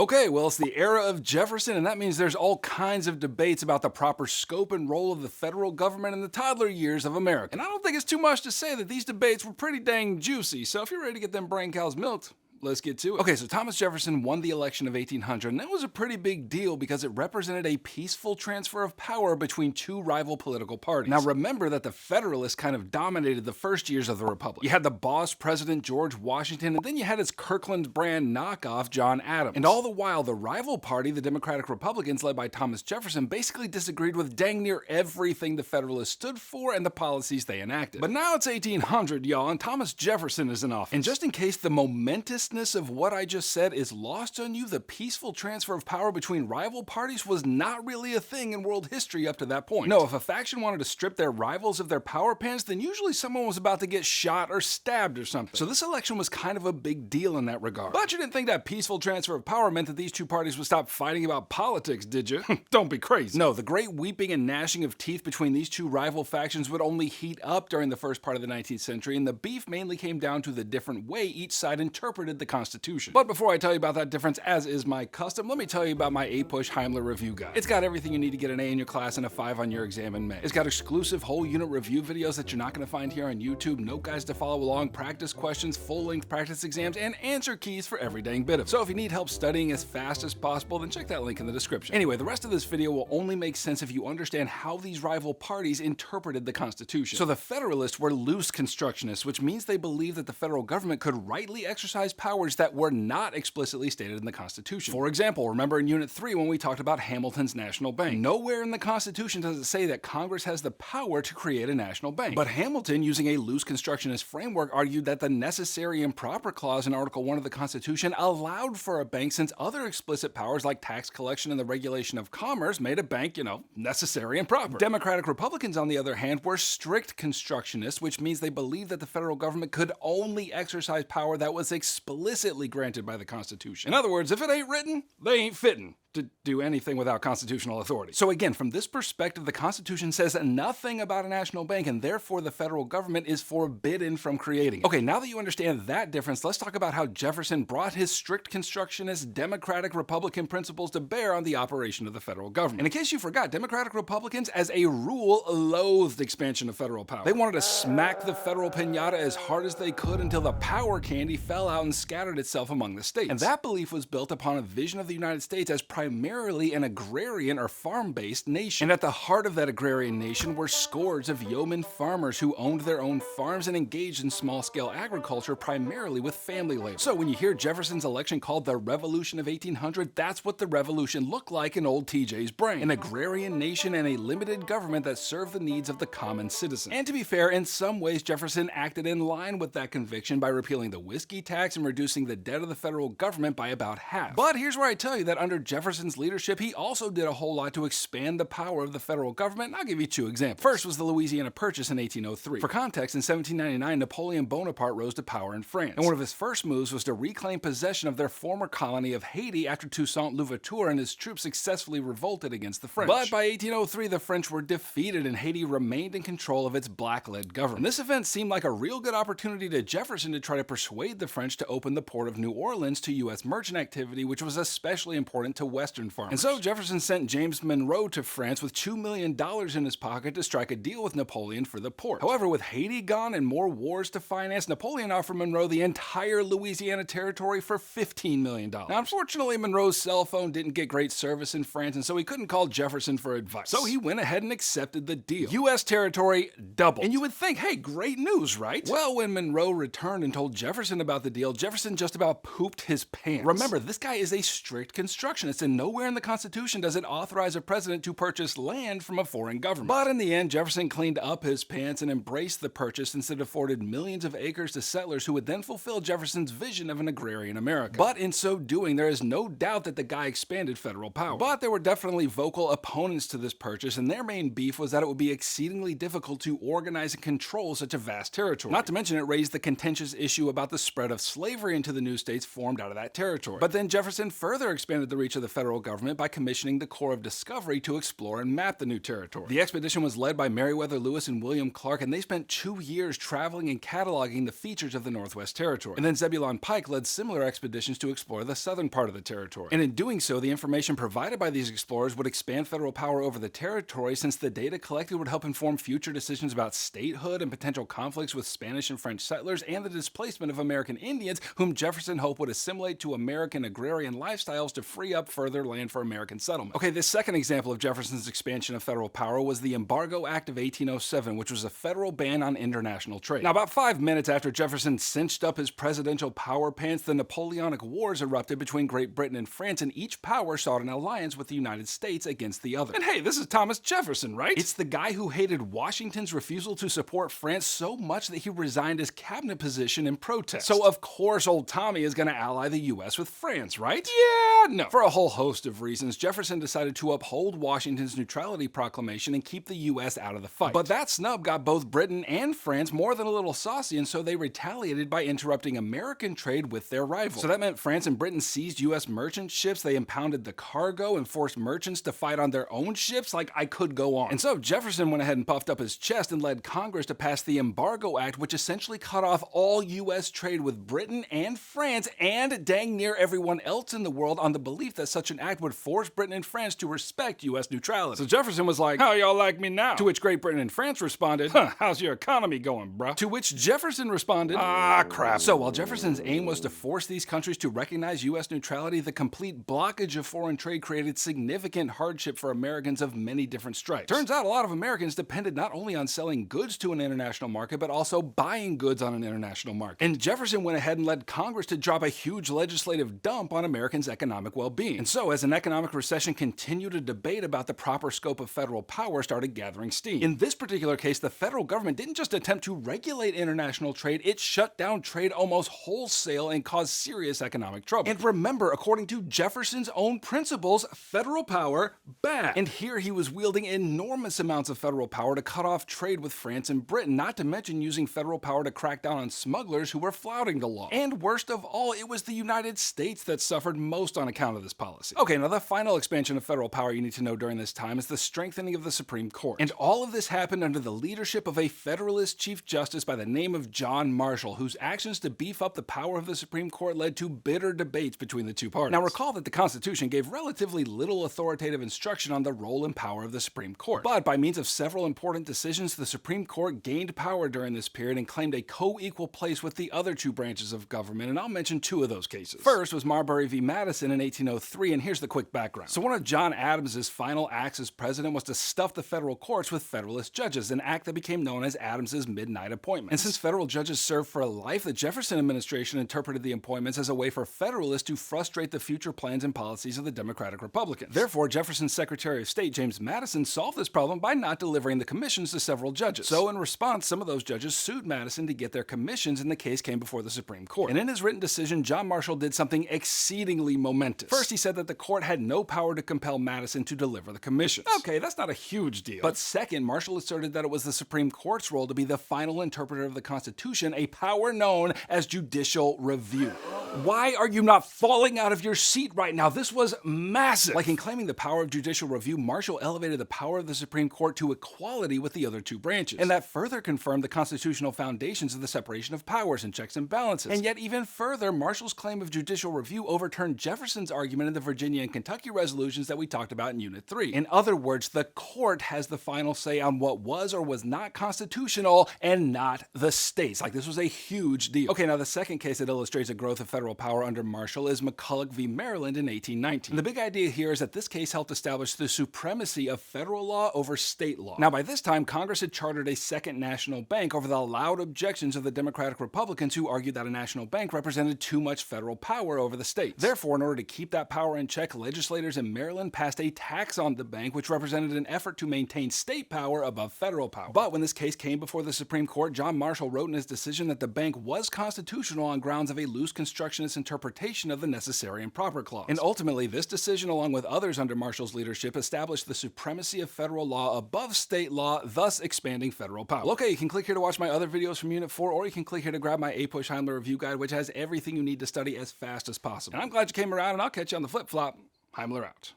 Okay, well, it's the era of Jefferson, and that means there's all kinds of debates about the proper scope and role of the federal government in the toddler years of America. And I don't think it's too much to say that these debates were pretty dang juicy, so if you're ready to get them brain cows milked, let's get to it. Okay, so Thomas Jefferson won the election of 1800, and that was a pretty big deal because it represented a peaceful transfer of power between two rival political parties. Now remember that the Federalists kind of dominated the first years of the Republic. You had the boss president George Washington, and then you had his Kirkland brand knockoff John Adams. And all the while, the rival party, the Democratic Republicans led by Thomas Jefferson, basically disagreed with dang near everything the Federalists stood for and the policies they enacted. But now it's 1800, y'all, and Thomas Jefferson is in office. And just in case the momentous of what I just said is lost on you, the peaceful transfer of power between rival parties was not really a thing in world history up to that point. No, if a faction wanted to strip their rivals of their power pants, then usually someone was about to get shot or stabbed or something. So this election was kind of a big deal in that regard. But you didn't think that peaceful transfer of power meant that these two parties would stop fighting about politics, did you? Don't be crazy. No, the great weeping and gnashing of teeth between these two rival factions would only heat up during the first part of the 19th century, and the beef mainly came down to the different way each side interpreted the Constitution. But before I tell you about that difference, as is my custom, let me tell you about my APUSH Heimler review guide. It's got everything you need to get an A in your class and a 5 on your exam in May. It's got exclusive whole unit review videos that you're not going to find here on YouTube, note guides to follow along, practice questions, full-length practice exams, and answer keys for every dang bit of it. So if you need help studying as fast as possible, then check that link in the description. Anyway, the rest of this video will only make sense if you understand how these rival parties interpreted the Constitution. So the Federalists were loose constructionists, which means they believed that the federal government could rightly exercise powers that were not explicitly stated in the Constitution. For example, remember in Unit 3 when we talked about Hamilton's National Bank. Nowhere in the Constitution does it say that Congress has the power to create a national bank. But Hamilton, using a loose constructionist framework, argued that the necessary and proper clause in Article 1 of the Constitution allowed for a bank, since other explicit powers like tax collection and the regulation of commerce made a bank, necessary and proper. Democratic Republicans, on the other hand, were strict constructionists, which means they believed that the federal government could only exercise power that was explicitly granted by the Constitution. In other words, if it ain't written, they ain't fitting to do anything without constitutional authority. So again, from this perspective, the Constitution says nothing about a national bank, and therefore the federal government is forbidden from creating it. Okay, now that you understand that difference, let's talk about how Jefferson brought his strict constructionist Democratic Republican principles to bear on the operation of the federal government. And in case you forgot, Democratic Republicans, as a rule, loathed expansion of federal power. They wanted to smack the federal piñata as hard as they could until the power candy fell out and scattered itself among the states. And that belief was built upon a vision of the United States as primarily an agrarian or farm-based nation. And at the heart of that agrarian nation were scores of yeoman farmers who owned their own farms and engaged in small-scale agriculture, primarily with family labor. So when you hear Jefferson's election called the Revolution of 1800, that's what the revolution looked like in old TJ's brain. An agrarian nation and a limited government that served the needs of the common citizen. And to be fair, in some ways Jefferson acted in line with that conviction by repealing the whiskey tax and reducing the debt of the federal government by about half. But here's where I tell you that under Jefferson's leadership, he also did a whole lot to expand the power of the federal government, and I'll give you 2 examples. First was the Louisiana Purchase in 1803. For context, in 1799, Napoleon Bonaparte rose to power in France, and one of his first moves was to reclaim possession of their former colony of Haiti after Toussaint Louverture and his troops successfully revolted against the French. But by 1803, the French were defeated and Haiti remained in control of its black-led government. And this event seemed like a real good opportunity to Jefferson to try to persuade the French to open the port of New Orleans to U.S. merchant activity, which was especially important to Western farmers. And so Jefferson sent James Monroe to France with $2 million in his pocket to strike a deal with Napoleon for the port. However, with Haiti gone and more wars to finance, Napoleon offered Monroe the entire Louisiana territory for $15 million. Now, unfortunately, Monroe's cell phone didn't get great service in France, and so he couldn't call Jefferson for advice. So he went ahead and accepted the deal. U.S. territory doubled. And you would think, hey, great news, right? Well, when Monroe returned and told Jefferson about the deal, Jefferson just about pooped his pants. Remember, this guy is a strict constructionist, and nowhere in the Constitution does it authorize a president to purchase land from a foreign government. But in the end, Jefferson cleaned up his pants and embraced the purchase, since it afforded millions of acres to settlers who would then fulfill Jefferson's vision of an agrarian America. But in so doing, there is no doubt that the guy expanded federal power. But there were definitely vocal opponents to this purchase, and their main beef was that it would be exceedingly difficult to organize and control such a vast territory. Not to mention it raised the contentious issue about the spread of slavery into the new states formed out of that territory. But then Jefferson further expanded the reach of the federal government by commissioning the Corps of Discovery to explore and map the new territory. The expedition was led by Meriwether Lewis and William Clark, and they spent 2 years traveling and cataloging the features of the Northwest Territory. And then Zebulon Pike led similar expeditions to explore the southern part of the territory. And in doing so, the information provided by these explorers would expand federal power over the territory, since the data collected would help inform future decisions about statehood and potential conflicts with Spanish and French settlers and the displacement of American Indians, whom Jefferson hoped would assimilate to American agrarian lifestyles to free up further land for American settlement. Okay, this second example of Jefferson's expansion of federal power was the Embargo Act of 1807, which was a federal ban on international trade. Now, about 5 minutes after Jefferson cinched up his presidential power pants, the Napoleonic Wars erupted between Great Britain and France, and each power sought an alliance with the United States against the other. And hey, this is Thomas Jefferson, right? It's the guy who hated Washington's refusal to support France so much that he resigned his cabinet position in protest. So of course old Tommy is gonna ally the US with France, right? Yeah, no. For a whole host of reasons, Jefferson decided to uphold Washington's neutrality proclamation and keep the US out of the fight. But that snub got both Britain and France more than a little saucy, and so they retaliated by interrupting American trade with their rival. So that meant France and Britain seized US merchant ships, they impounded the cargo, and forced merchants to fight on their own ships. Like, I could go on. And so Jefferson went ahead and puffed up his chest and led Congress to pass the Embargo Act, which essentially cut off all US trade with Britain and France and dang near everyone else in the world, on the belief that such an act would force Britain and France to respect US neutrality. So Jefferson was like, "How y'all like me now?" To which Great Britain and France responded, "How's your economy going, bruh?" To which Jefferson responded, "Ah, crap." So while Jefferson's aim was to force these countries to recognize US neutrality, the complete blockage of foreign trade created significant hardship for Americans of many different stripes. Turns out a lot of Americans depended not only on selling goods to an international market, but also buying goods on an international market. And Jefferson went ahead and led Congress to drop a huge legislative dump on Americans' economic well-being. And so as an economic recession continued, a debate about the proper scope of federal power started gathering steam. In this particular case, the federal government didn't just attempt to regulate international trade, it shut down trade almost wholesale and caused serious economic trouble. And remember, according to Jefferson's own principles, federal power, bad. And here he was wielding enormous amounts of federal power to cut off trade with France and Britain, not to mention using federal power to crack down on smugglers who were flouting the law. And worst of all, it was the United States that suffered most on account of this policy. Okay, now the final expansion of federal power you need to know during this time is the strengthening of the Supreme Court. And all of this happened under the leadership of a Federalist Chief Justice by the name of John Marshall, whose actions to beef up the power of the Supreme Court led to bitter debates between the two parties. Now recall that the Constitution gave relatively little authoritative instruction on the role and power of the Supreme Court. But by means of several important decisions, the Supreme Court gained power during this period and claimed a co-equal place with the other two branches of government, and I'll mention two of those cases. First was Marbury v. Madison in 1803, and here's the quick background. So one of John Adams's final acts as president was to stuff the federal courts with Federalist judges, an act that became known as Adams's Midnight Appointment. And since federal judges served for life, the Jefferson administration interpreted the appointments as a way for Federalists to frustrate the future plans and policies of the Democratic Republicans. Therefore, Jefferson's Secretary of State, James Madison, solved this problem by not delivering the commissions to several judges. So in response, some of those judges sued Madison to get their commissions, and the case came before the Supreme Court. And in his written decision, John Marshall did something exceedingly momentous. First, he said that the court had no power to compel Madison to deliver the commissions. Okay, that's not a huge deal. But second, Marshall asserted that it was the Supreme Court's role to be the final interpreter of the Constitution, a power known as judicial review. Why are you not falling out of your seat right now? This was massive. Like, in claiming the power of judicial review, Marshall elevated the power of the Supreme Court to equality with the other two branches. And that further confirmed the constitutional foundations of the separation of powers and checks and balances. And yet even further, Marshall's claim of judicial review overturned Jefferson's argument in the Virginia and Kentucky resolutions that we talked about in Unit 3. In other words, the court has the final say on what was or was not constitutional, and not the states. Like, this was a huge deal. Okay, now the second case that illustrates the growth of federal power under Marshall is McCulloch v. Maryland in 1819. And the big idea here is that this case helped establish the supremacy of federal law over state law. Now, by this time, Congress had chartered a second national bank over the loud objections of the Democratic Republicans, who argued that a national bank represented too much federal power over the states. Therefore, in order to keep that power in check, legislators in Maryland passed a tax on the bank, which represented an effort to maintain state power above federal power. But when this case came before the Supreme Court, John Marshall wrote in his decision that the bank was constitutional on grounds of a loose constructionist interpretation of the necessary and proper clause. And ultimately, this decision, along with others under Marshall's leadership, established the supremacy of federal law above state law, thus expanding federal power. Well, okay, you can click here to watch my other videos from Unit 4, or you can click here to grab my APUSH Heimler review guide, which has everything you need to study as fast as possible. And I'm glad you came around, and I'll catch you on the flip-flop. Heimler out.